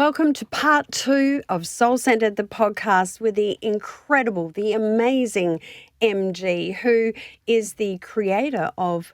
welcome to part 2 of Soul Sentred, the podcast with the incredible, the amazing MG, who is the creator of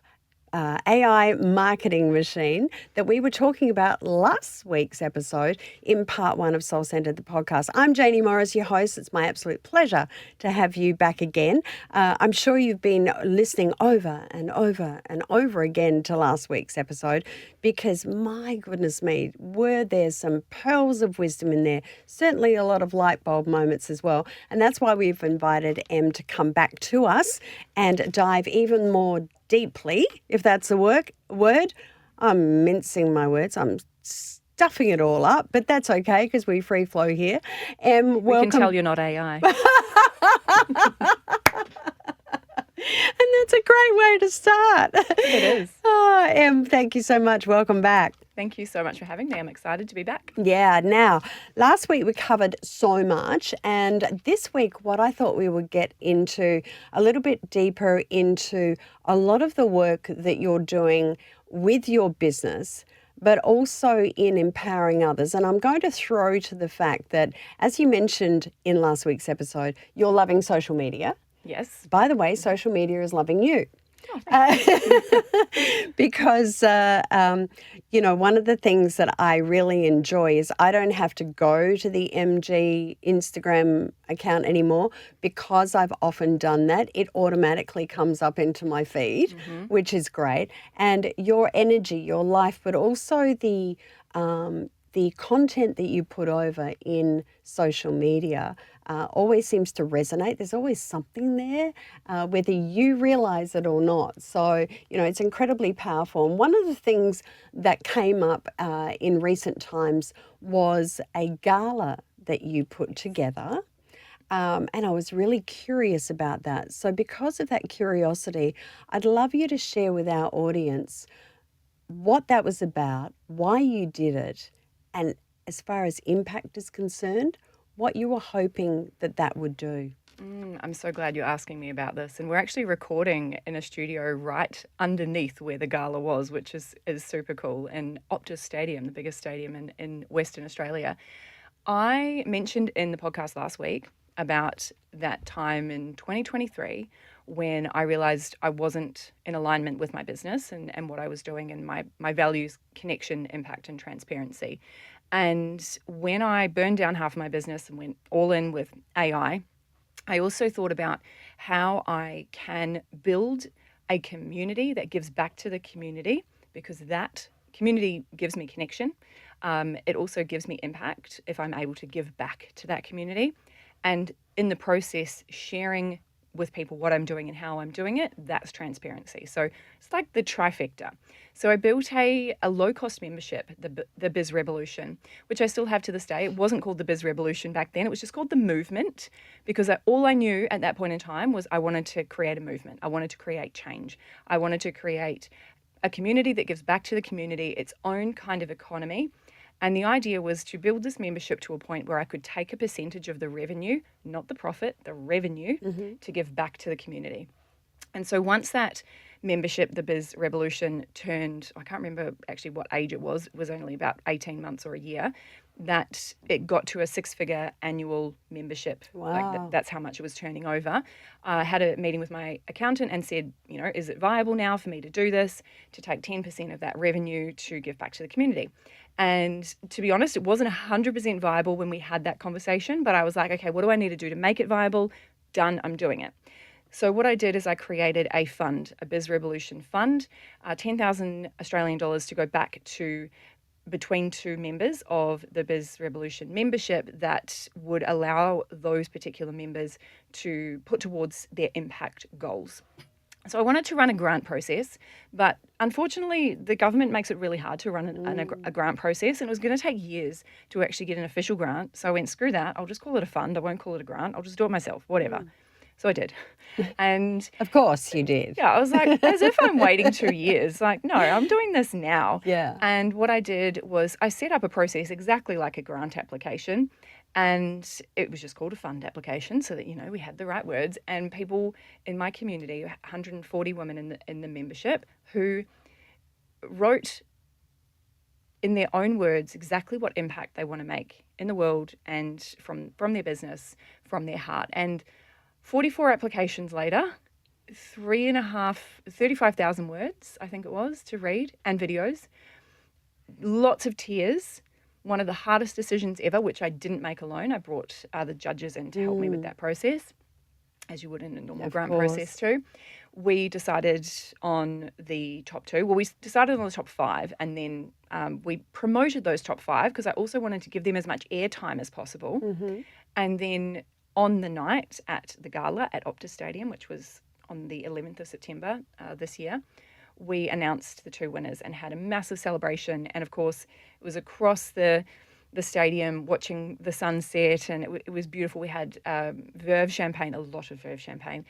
AI marketing machine that we were talking about last week's episode in part 1 of Soul Sentred, the podcast. I'm Jaynie Morris, your host. It's my absolute pleasure to have you back again. I'm sure you've been listening over and over and over again to last week's episode because, my goodness me, were there some pearls of wisdom in there, certainly a lot of light bulb moments as well. And that's why we've invited Em to come back to us and dive even more deeply, if that's a word. I'm mincing my words. I'm stuffing it all up, but that's okay because we free flow here. We can tell you're not AI. And that's a great way to start. It is. Oh, Em, thank you so much. Welcome back. Thank you so much for having me. I'm excited to be back. Yeah. Now, last week we covered so much, and this week what I thought we would get into a little bit deeper into a lot of the work that you're doing with your business, but also in empowering others. And I'm going to throw to the fact that, as you mentioned in last week's episode, you're loving social media. Yes. By the way, social media is loving you. Because, one of the things that I really enjoy is I don't have to go to the MG Instagram account anymore because I've often done that. It automatically comes up into my feed, which is great. And your energy, your life, but also the content that you put over in social media always seems to resonate. There's always something there, whether you realize it or not. So, it's incredibly powerful. And one of the things that came up in recent times was a gala that you put together. And I was really curious about that. So because of that curiosity, I'd love you to share with our audience what that was about, why you did it, and as far as impact is concerned, what you were hoping that would do. I'm so glad you're asking me about this. And we're actually recording in a studio right underneath where the gala was, which is super cool, in Optus Stadium, the biggest stadium in Western Australia. I mentioned in the podcast last week about that time in 2023 when I realized I wasn't in alignment with my business and what I was doing and my values, connection, impact, and transparency. And when I burned down half of my business and went all in with AI, I also thought about how I can build a community that gives back to the community, because that community gives me connection. It also gives me impact if I'm able to give back to that community. And in the process, sharing with people what I'm doing and how I'm doing it, that's transparency. So it's like the trifecta. So I built a low-cost membership, the Biz Revolution, which I still have to this day. It wasn't called the Biz Revolution back then. It was just called the Movement, because all I knew at that point in time was I wanted to create a movement. I wanted to create change. I wanted to create a community that gives back to the community, its own kind of economy. And the idea was to build this membership to a point where I could take a percentage of the revenue, not the profit, the revenue, to give back to the community. And so once that membership, the Biz Revolution, turned, I can't remember actually what age it was only about 18 months or a year, that it got to a 6-figure annual membership. Wow. Like that's how much it was turning over. I had a meeting with my accountant and said, is it viable now for me to do this, to take 10% of that revenue to give back to the community? And to be honest, it wasn't 100% viable when we had that conversation, but I was like, okay, what do I need to do to make it viable? Done, I'm doing it. So what I did is I created a fund, a Biz Revolution fund, 10,000 Australian dollars to go back to between two members of the Biz Revolution membership that would allow those particular members to put towards their impact goals. So I wanted to run a grant process, but unfortunately the government makes it really hard to run a grant process, and it was going to take years to actually get an official grant. So I went, screw that, I'll just call it a fund. I won't call it a grant. I'll just do it myself, whatever. So I did. And of course you did. Yeah, I was like, as if I'm waiting 2 years. Like, no, I'm doing this now. Yeah. And what I did was I set up a process exactly like a grant application. And it was just called a fund application so that, we had the right words. And people in my community, 140 women in the membership, who wrote in their own words, exactly what impact they want to make in the world and from their business, from their heart. And 44 applications later, 35,000 words, I think it was, to read, and videos, lots of tears. One of the hardest decisions ever, which I didn't make alone. I brought the judges in to help me with that process, as you would in a normal Of grant course. process too. We decided on the top 2. Well, we decided on the top 5, and then we promoted those top 5 because I also wanted to give them as much airtime as possible. And then on the night at the gala at Optus Stadium, which was on the 11th of September this year, we announced the 2 winners and had a massive celebration. And of course, it was across the stadium watching the sunset, and it was beautiful. We had Verve champagne, a lot of Verve champagne,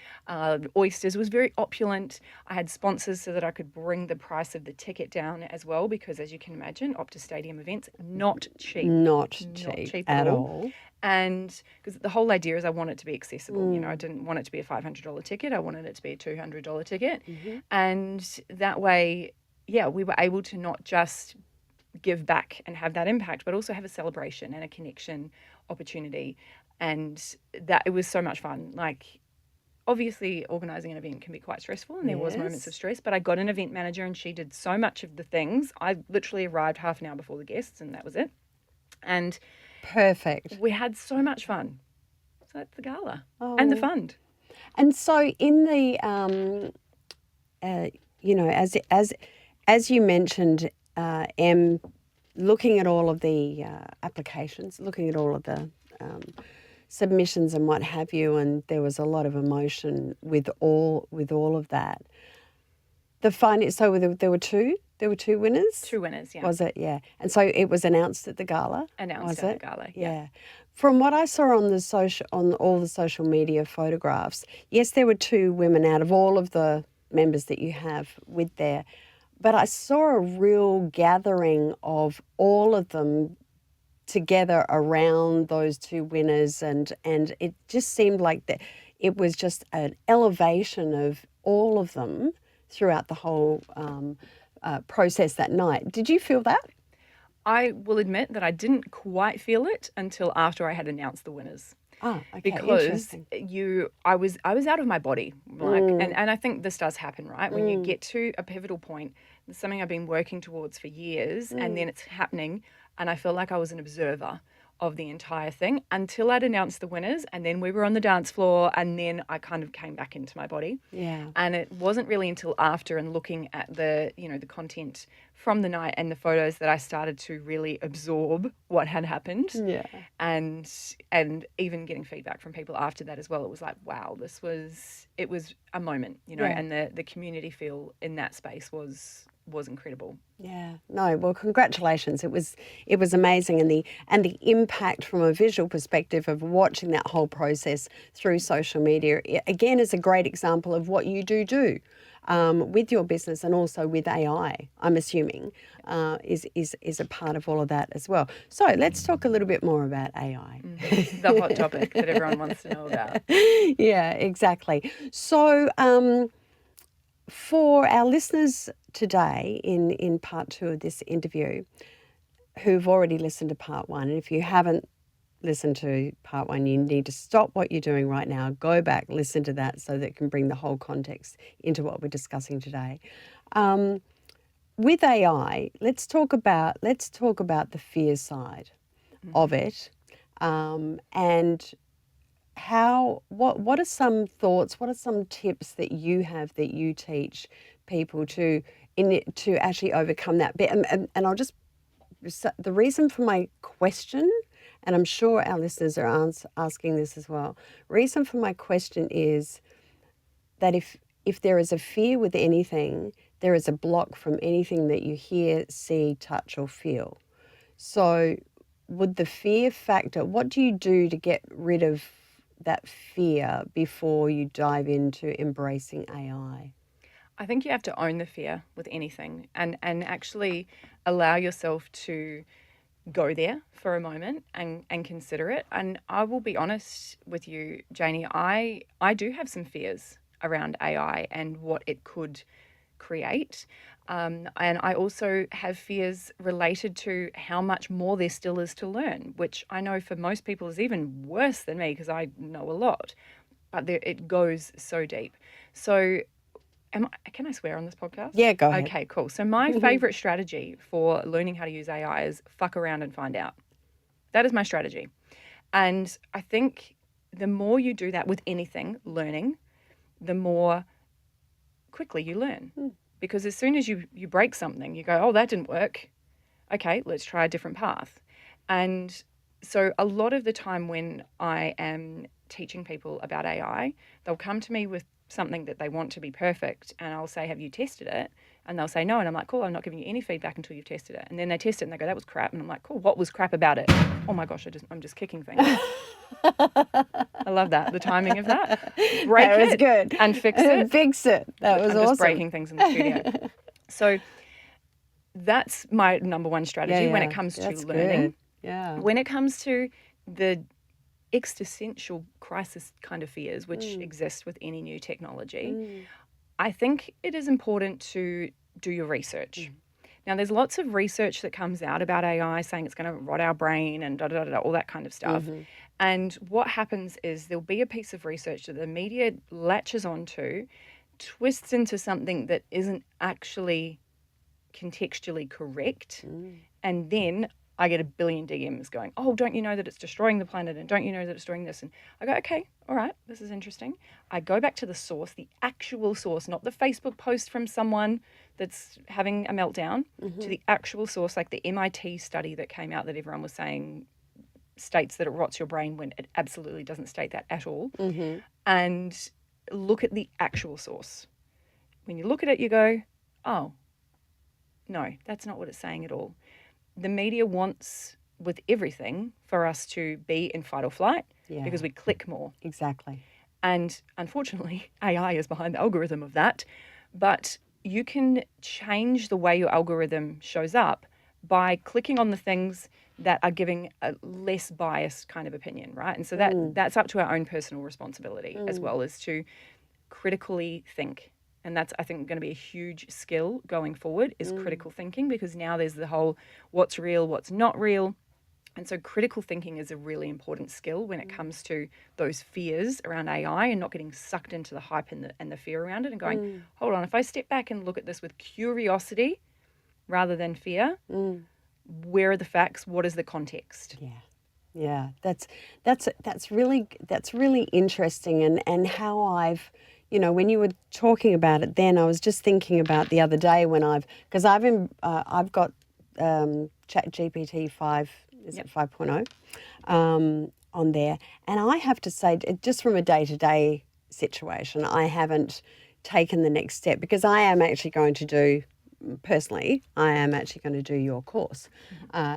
oysters. It was very opulent. I had sponsors so that I could bring the price of the ticket down as well, because as you can imagine, Optus Stadium events, not cheap. Not cheap at all. And because the whole idea is I want it to be accessible. You know, I didn't want it to be a $500 ticket. I wanted it to be a $200 ticket. And that way, yeah, we were able to not just give back and have that impact, but also have a celebration and a connection opportunity. And that it was so much fun. Like, obviously organising an event can be quite stressful, and there was moments of stress, but I got an event manager and she did so much of the things. I literally arrived half an hour before the guests, and that was it. And perfect. We had so much fun. So that's the gala and the fund. And so in the, you know, as you mentioned, Em, looking at all of the applications, looking at all of the submissions and what have you, and there was a lot of emotion with all of that. So there were two winners? 2 winners, yeah. Was it? Yeah. And so it was announced at the gala? Announced at the gala, yeah. From what I saw on all the social media photographs, yes, there were 2 women out of all of the members that you have with there, but I saw a real gathering of all of them together around those 2 winners, and it just seemed like that it was just an elevation of all of them throughout the whole process that night. Did you feel that? I will admit that I didn't quite feel it until after I had announced the winners. Okay, because I was out of my body, like, and I think this does happen, right? When you get to a pivotal point, it's something I've been working towards for years, and then it's happening, and I feel like I was an observer of the entire thing until I'd announced the winners, and then we were on the dance floor, and then I kind of came back into my body. Yeah. And it wasn't really until after and looking at the content from the night and the photos that I started to really absorb what had happened. Yeah. And even getting feedback from people after that as well. It was like, wow, it was a moment, and the community feel in that space was incredible. Yeah. No, well, congratulations. It was amazing, and the impact from a visual perspective of watching that whole process through social media, again, is a great example of what you do with your business, and also with AI, I'm assuming, is a part of all of that as well. So let's talk a little bit more about AI. The hot topic that everyone wants to know about. Yeah, exactly. So for our listeners today in part 2 of this interview who've already listened to part 1, and if you haven't listened to part 1, you need to stop what you're doing right now, go back, listen to that, so that it can bring the whole context into what we're discussing today. With AI, let's talk about the fear side of it, and what are some thoughts, what are some tips that you have that you teach people to actually overcome that bit? And I'll just, the reason for my question, and I'm sure our listeners are asking this as well, reason for my question is that if there is a fear with anything, there is a block from anything that you hear, see, touch, or feel. So would the fear factor, what do you do to get rid of that fear before you dive into embracing AI? I think you have to own the fear with anything, and actually allow yourself to go there for a moment and consider it. And I will be honest with you, Jaynie, I do have some fears around AI and what it could create. And I also have fears related to how much more there still is to learn, which I know for most people is even worse than me because I know a lot, but it goes so deep. So can I swear on this podcast? Yeah, go ahead. Okay, cool. So my favorite strategy for learning how to use AI is fuck around and find out. That is my strategy. And I think the more you do that with anything, learning, the more quickly you learn. Because as soon as you break something, you go, oh, that didn't work. Okay, let's try a different path. And so a lot of the time when I am teaching people about AI, they'll come to me with something that they want to be perfect, and I'll say, have you tested it? And they'll say no, and I'm like, cool, I'm not giving you any feedback until you've tested it. And then they test it and they go, that was crap. And I'm like, cool, what was crap about it? Oh my gosh, I'm just kicking things. I love that, the timing of that. Break That was it good. and fix it. Fix it. That was I'm awesome. just breaking things in the studio. So that's my number one strategy when it comes to learning. Good. Yeah. When it comes to the existential crisis kind of fears which exist with any new technology, I think it is important to do your research. Now, there's lots of research that comes out about AI saying it's going to rot our brain and all that kind of stuff. And what happens is there'll be a piece of research that the media latches onto, twists into something that isn't actually contextually correct, and then I get a billion DMs going, oh, don't you know that it's destroying the planet, and don't you know that it's doing this? And I go, okay, all right, this is interesting. I go back to the source, the actual source, not the Facebook post from someone that's having a meltdown, to the actual source, like the MIT study that came out that everyone was saying states that it rots your brain when it absolutely doesn't state that at all. And look at the actual source. When you look at it, you go, oh, no, that's not what it's saying at all. The media wants, with everything, for us to be in fight or flight because we click more. Exactly. And unfortunately, AI is behind the algorithm of that. But you can change the way your algorithm shows up by clicking on the things that are giving a less biased kind of opinion, right? And so that's up to our own personal responsibility as well, as to critically think. And that's, I think, going to be a huge skill going forward, is critical thinking, because now there's the whole what's real, what's not real. And so critical thinking is a really important skill when it comes to those fears around AI and not getting sucked into the hype and the fear around it and going, hold on, if I step back and look at this with curiosity rather than fear, where are the facts? What is the context? Yeah, that's really interesting, and how I've, when you were talking about it then, I was just thinking about the other day when I've got ChatGPT 5, is it 5.0, on there, and I have to say, just from a day-to-day situation, I haven't taken the next step, because I am actually going to do. Personally, I am actually going to do your course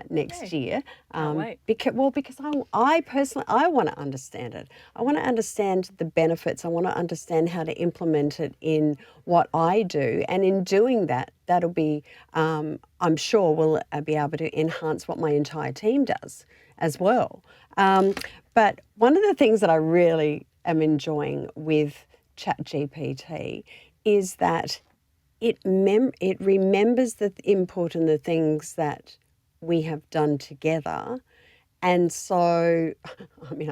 next year. Because I personally, I want to understand it. I want to understand the benefits. I want to understand how to implement it in what I do. And in doing that, that'll be, I'm sure, will be able to enhance what my entire team does as well. But one of the things that I really am enjoying with ChatGPT is that it remembers the input and the things that we have done together. And so, I mean,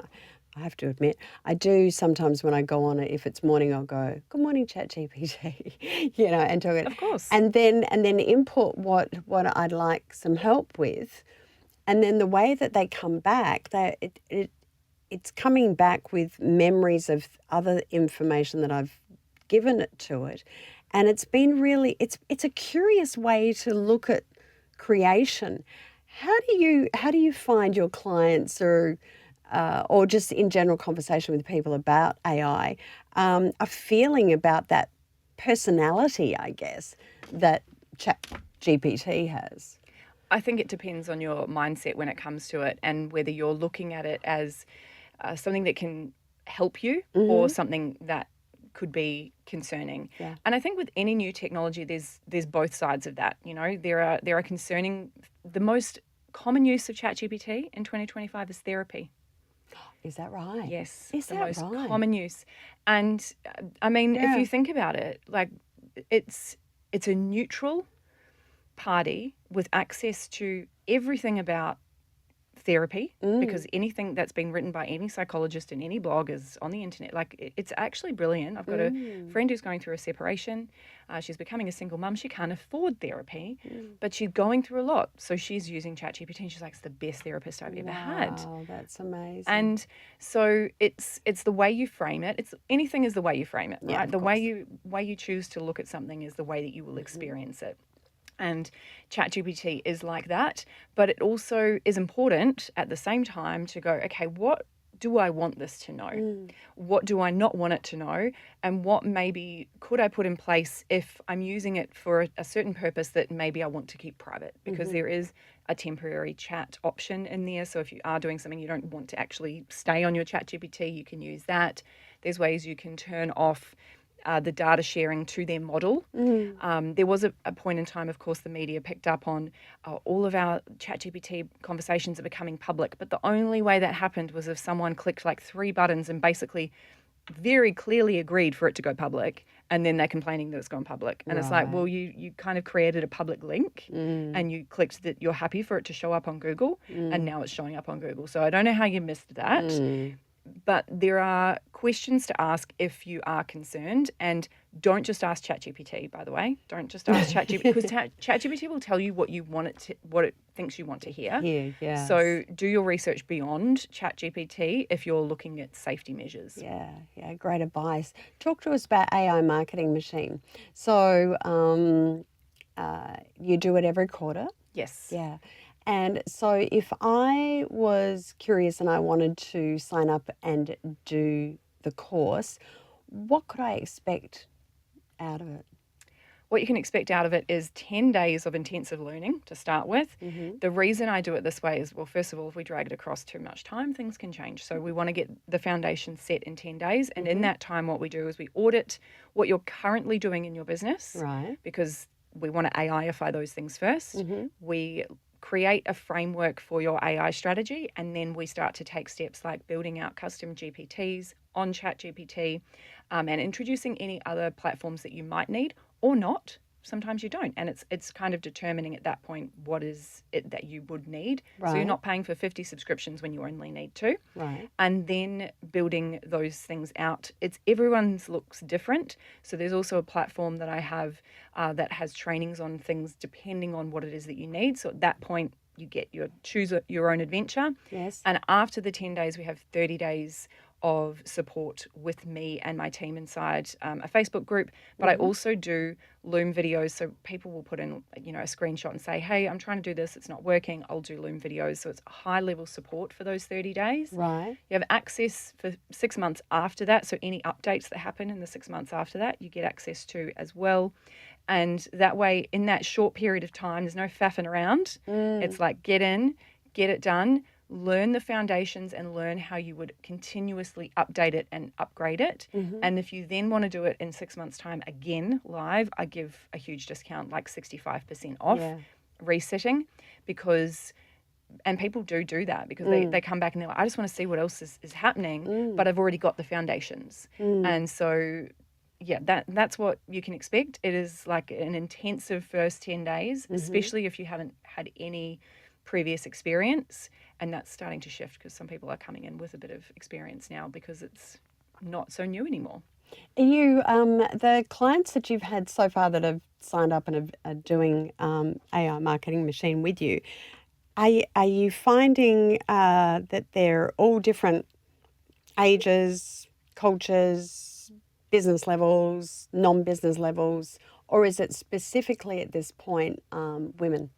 I have to admit, I do sometimes when I go on it, if it's morning, I'll go, good morning, ChatGPT, and talk it. Of course. And then input what I'd like some help with. And then the way that they come back, it's coming back with memories of other information that I've given it to it. And it's been really, it's a curious way to look at creation. How do you find your clients or just in general conversation with people about AI, a feeling about that personality, I guess, that ChatGPT has? I think it depends on your mindset when it comes to it, and whether you're looking at it as something that can help you or something that could be concerning. Yeah. And I think with any new technology, there's both sides of that. There are concerning. The most common use of ChatGPT in 2025 is therapy. Is that right? Yes, Is the that most right? common use. And I mean, if you think about it, like, it's it's a neutral party with access to everything about therapy, because anything that's been written by any psychologist in any blog is on the internet. Like, it's actually brilliant. I've got a friend who's going through a separation. She's becoming a single mum. She can't afford therapy, but she's going through a lot. So she's using ChatGPT, and she's like, it's the best therapist I've ever had. Wow, that's amazing. And so it's the way you frame it. It's anything is the way you frame it, right? Yeah, of The course. way you choose to look at something is the way that you will experience it. And ChatGPT is like that, but it also is important at the same time to go, okay, what do I want this to know? What do I not want it to know? And what maybe could I put in place if I'm using it for a certain purpose that maybe I want to keep private? Because there is a temporary chat option in there. So if you are doing something you don't want to actually stay on your ChatGPT, you can use that. There's ways you can turn off the data sharing to their model. There was a point in time, of course, the media picked up on all of our ChatGPT conversations are becoming public, but the only way that happened was if someone clicked like 3 buttons and basically very clearly agreed for it to go public, and then they're complaining that it's gone public. And it's like, well, you kind of created a public link and you clicked that you're happy for it to show up on Google, and now it's showing up on Google. So I don't know how you missed that. But there are questions to ask if you are concerned, and don't just ask ChatGPT, by the way. Don't just ask ChatGPT, because ChatGPT will tell you what it thinks you want to hear. Yeah. So do your research beyond ChatGPT if you're looking at safety measures. Yeah, great advice. Talk to us about AI Marketing Machine. So you do it every quarter? Yes. Yeah. And so if I was curious and I wanted to sign up and do the course, what could I expect out of it? What you can expect out of it is 10 days of intensive learning to start with. The reason I do it this way is, well, first of all, if we drag it across too much time, things can change. So we want to get the foundation set in 10 days. And in that time, what we do is we audit what you're currently doing in your business. Right. Because we want to AIify those things first. We create a framework for your AI strategy, and then we start to take steps like building out custom GPTs on ChatGPT, and introducing any other platforms that you might need or not. Sometimes you don't, and it's kind of determining at that point what is it that you would need. So you're Right. not paying for 50 subscriptions when you only need 2. Right. And then building those things out. Everyone's looks different. So there's also a platform that I have that has trainings on things depending on what it is that you need. So at that point, you get choose your own adventure. Yes. And after the 10 days, we have 30 days of support with me and my team inside a Facebook group. But I also do Loom videos. So people will put in, a screenshot and say, hey, I'm trying to do this. It's not working. I'll do Loom videos. So it's high level support for those 30 days. Right. You have access for 6 months after that. So any updates that happen in the 6 months after that, you get access to as well. And that way, in that short period of time, there's no faffing around. It's like get in, get it done, learn the foundations, and learn how you would continuously update it and upgrade it. And if you then want to do it in 6 months' time again live, I give a huge discount, like 65% off resetting, and people do that because they come back and they're like, I just want to see what else is happening, but I've already got the foundations. And so that's what you can expect. It is like an intensive first 10 days, especially if you haven't had any previous experience. And that's starting to shift because some people are coming in with a bit of experience now because it's not so new anymore. Are you, the clients that you've had so far that have signed up and are doing AI Marketing Machine with you, are you finding that they're all different ages, cultures, business levels, non-business levels, or is it specifically at this point women?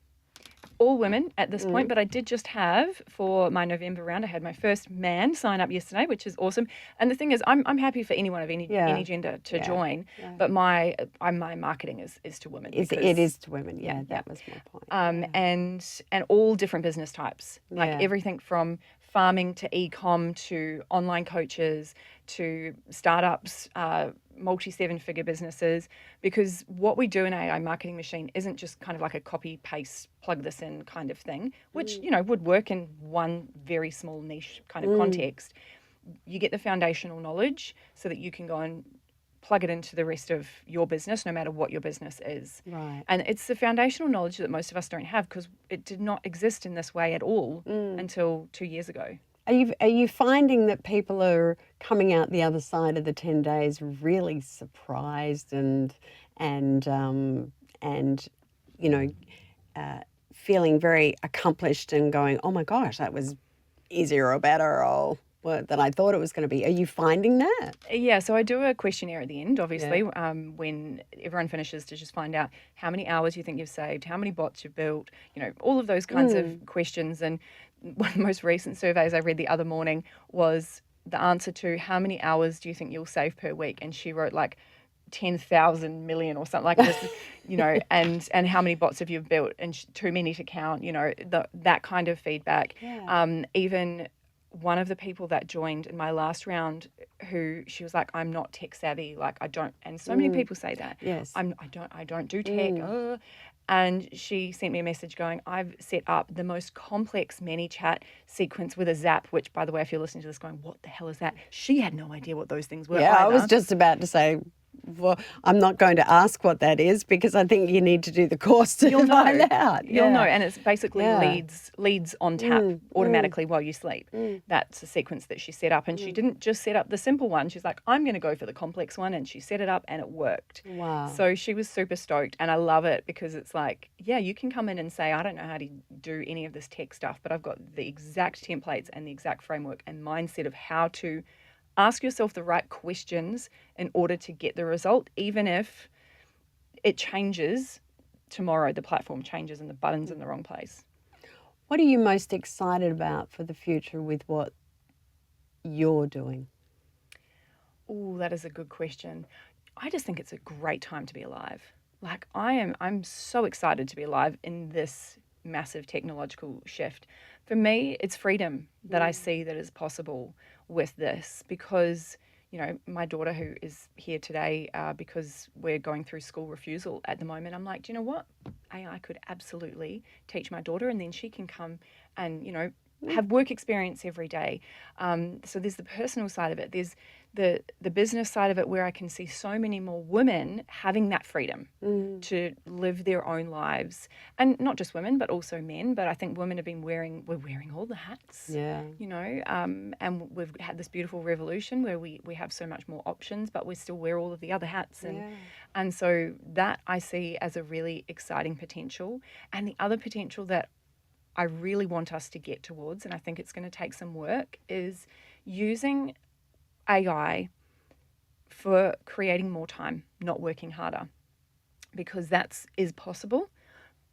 All women at this point, but I did just have, for my November round, I had my first man sign up yesterday, which is awesome. And the thing is, I'm happy for anyone of any gender to join, but my marketing is to women. It is to women, that was my point. And all different business types, like everything from farming to e-com to online coaches to startups, multi-7-figure businesses, because what we do in AI Marketing Machine isn't just kind of like a copy paste, plug this in kind of thing, which would work in one very small niche kind of context. You get the foundational knowledge so that you can go and plug it into the rest of your business, no matter what your business is. Right. And it's the foundational knowledge that most of us don't have because it did not exist in this way at all until 2 years ago. Are you finding that people are coming out the other side of the 10 days really surprised and you know feeling very accomplished and going, oh my gosh, that was easier or better or than I thought it was going to be? Are you finding that? Yeah, so I do a questionnaire at the end, obviously, Yeah. when everyone finishes to just find out how many hours you think you've saved, how many bots you've built, all of those kinds of questions. And one of the most recent surveys I read the other morning was the answer to how many hours do you think you'll save per week? And she wrote like 10,000 million or something like this, and how many bots have you built and too many to count, that kind of feedback. Yeah. Even one of the people that joined in my last round she was like, I'm not tech savvy, like I don't, and so many people say that. Yes. I don't do tech. And she sent me a message going, I've set up the most complex ManyChat sequence with a Zap, which, by the way, if you're listening to this going, what the hell is that? She had no idea what those things were Yeah, I either. was just about to say, well, I'm not going to ask what that is because I think you need to do the course to find out. You'll Yeah. know, and it's basically Yeah. leads on tap automatically while you sleep. That's a sequence that she set up, and she didn't just set up the simple one. She's like, I'm going to go for the complex one, and she set it up, and it worked. Wow. So she was super stoked, and I love it because it's like, yeah, you can come in and say, I don't know how to do any of this tech stuff, but I've got the exact templates and the exact framework and mindset of how to ask yourself the right questions in order to get the result, even if it changes tomorrow, the platform changes and the button's in the wrong place. What are you most excited about for the future with what you're doing? Oh, that is a good question. I just think it's a great time to be alive. Like I'm so excited to be alive in this massive technological shift. For me, it's freedom that I see that is possible with this because, my daughter who is here today because we're going through school refusal at the moment, I'm like, do you know what? AI could absolutely teach my daughter and then she can come and, have work experience every day. So there's the personal side of it. There's the business side of it where I can see so many more women having that freedom to live their own lives. And not just women, but also men. But I think women have we're wearing all the hats. Yeah. And we've had this beautiful revolution where we have so much more options, but we still wear all of the other hats. And so that I see as a really exciting potential. And the other potential that I really want us to get towards, and I think it's going to take some work, is using AI for creating more time, not working harder, because that is possible.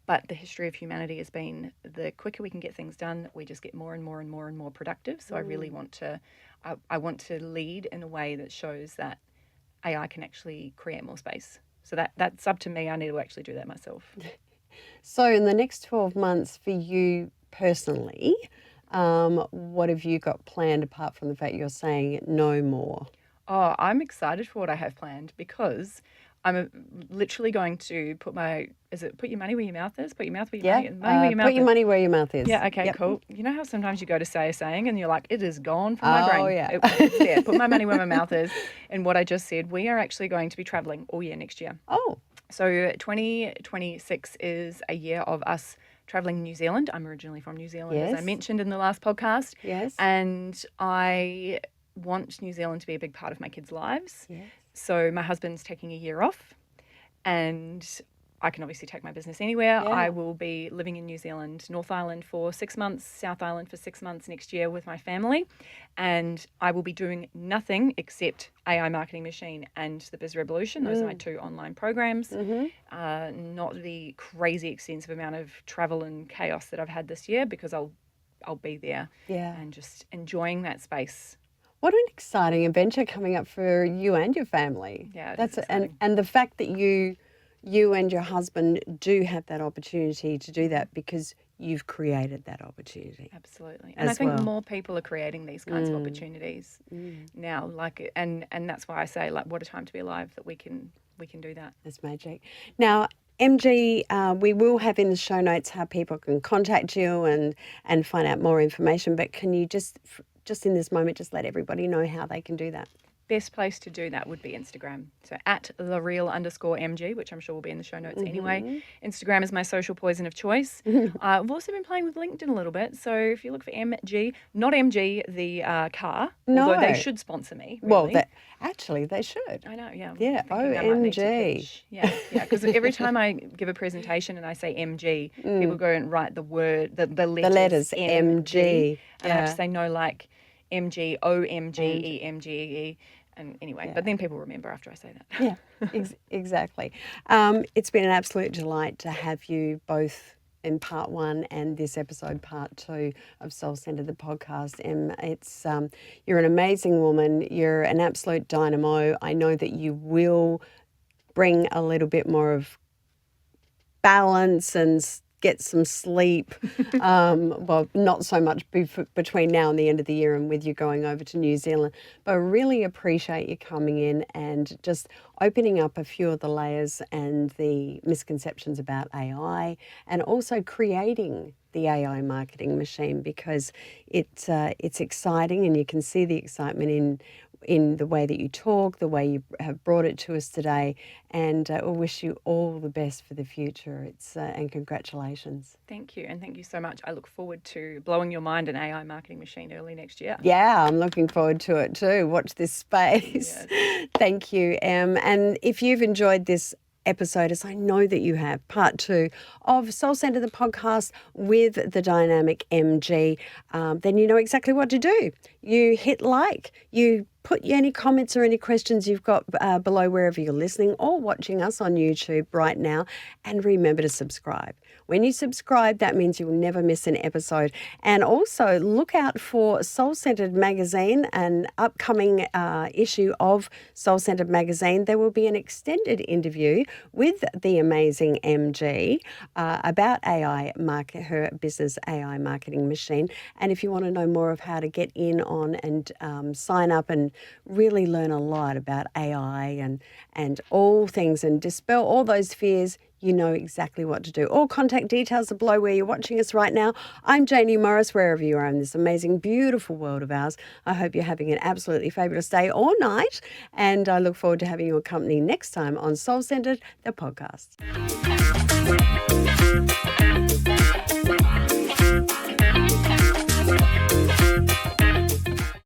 But the history of humanity has been the quicker we can get things done, we just get more and more and more and more productive. So I really want to, I want to lead in a way that shows that AI can actually create more space. So that's up to me. I need to actually do that myself. So in the next 12 months for you personally, what have you got planned apart from the fact you're saying no more? Oh, I'm excited for what I have planned because I'm literally going to put your money where your mouth is? Put your mouth where your money where your mouth put your is. money where your mouth is. Yeah, okay, Yep. cool. You know how sometimes you go to say a saying and you're like, it is gone from my brain. Oh, yeah. It's there. Put my money where my mouth is. And what I just said, we are actually going to be traveling all year next year. Oh. So 2026 is a year of us traveling New Zealand. I'm originally from New Zealand, as I Yes. mentioned in the last podcast. Yes. And I want New Zealand to be a big part of my kids' lives. Yes. So my husband's taking a year off and I can obviously take my business anywhere. Yeah. I will be living in New Zealand, North Island for 6 months, South Island for 6 months next year with my family. And I will be doing nothing except AI Marketing Machine and the Biz Revolution. Those are my two online programs. Not the crazy extensive amount of travel and chaos that I've had this year because I'll be there and just enjoying that space. What an exciting adventure coming up for you and your family. Yeah, That's and the fact that you and your husband do have that opportunity to do that because you've created that opportunity. Absolutely. And I think more people are creating these kinds of opportunities now. And that's why I say, what a time to be alive that we can do that. That's magic. Now, MG, we will have in the show notes how people can contact you and find out more information, but can you just in this moment, just let everybody know how they can do that? best place to do that would be Instagram. So at @thereal_MG, which I'm sure will be in the show notes anyway. Instagram is my social poison of choice. I've also been playing with LinkedIn a little bit. So if you look for MG, not MG the car, although they No. should sponsor me. Well, Really. actually, they should. I know, yeah. Yeah, Thinking I might need to OMG. pitch. Yeah, because every time I give a presentation and I say MG, people go and write the word, the letters MG. and I have to Yeah. say no, like MG, OMG, EMG. And anyway, but then people remember after I say that. Yeah, exactly. It's been an absolute delight to have you both in part 1 and this episode part 2 of Soul Sentred, the podcast. It's you're an amazing woman. You're an absolute dynamo. I know that you will bring a little bit more of balance and get some sleep. Well, not so much between now and the end of the year and with you going over to New Zealand. But I really appreciate you coming in and just opening up a few of the layers and the misconceptions about AI, and also creating the AI marketing machine, because it's exciting, and you can see the excitement in the way that you talk, the way you have brought it to us today, and I wish you all the best for the future. And congratulations. Thank you, and thank you so much. I look forward to blowing your mind an AI marketing machine early next year. Yeah, I'm looking forward to it too. Watch this space. Yes. Thank you, Em. And if you've enjoyed this episode, as I know that you have, part 2 of Soul Sentred, the podcast with the dynamic MG, then you know exactly what to do. You hit like, you put any comments or any questions you've got below wherever you're listening or watching us on YouTube right now, and remember to subscribe. When you subscribe, that means you will never miss an episode. And also look out for Soul Sentred Magazine, an upcoming issue of Soul Sentred Magazine. There will be an extended interview with the amazing MG about AI her business AI marketing machine. And if you want to know more of how to get in on and sign up and really learn a lot about AI and all things, and dispel all those fears, you know exactly what to do. All contact details are below where you're watching us right now. I'm Jaynie Morris, wherever you are in this amazing, beautiful world of ours. I hope you're having an absolutely fabulous day or night, and I look forward to having your company next time on Soul Sentred, the podcast.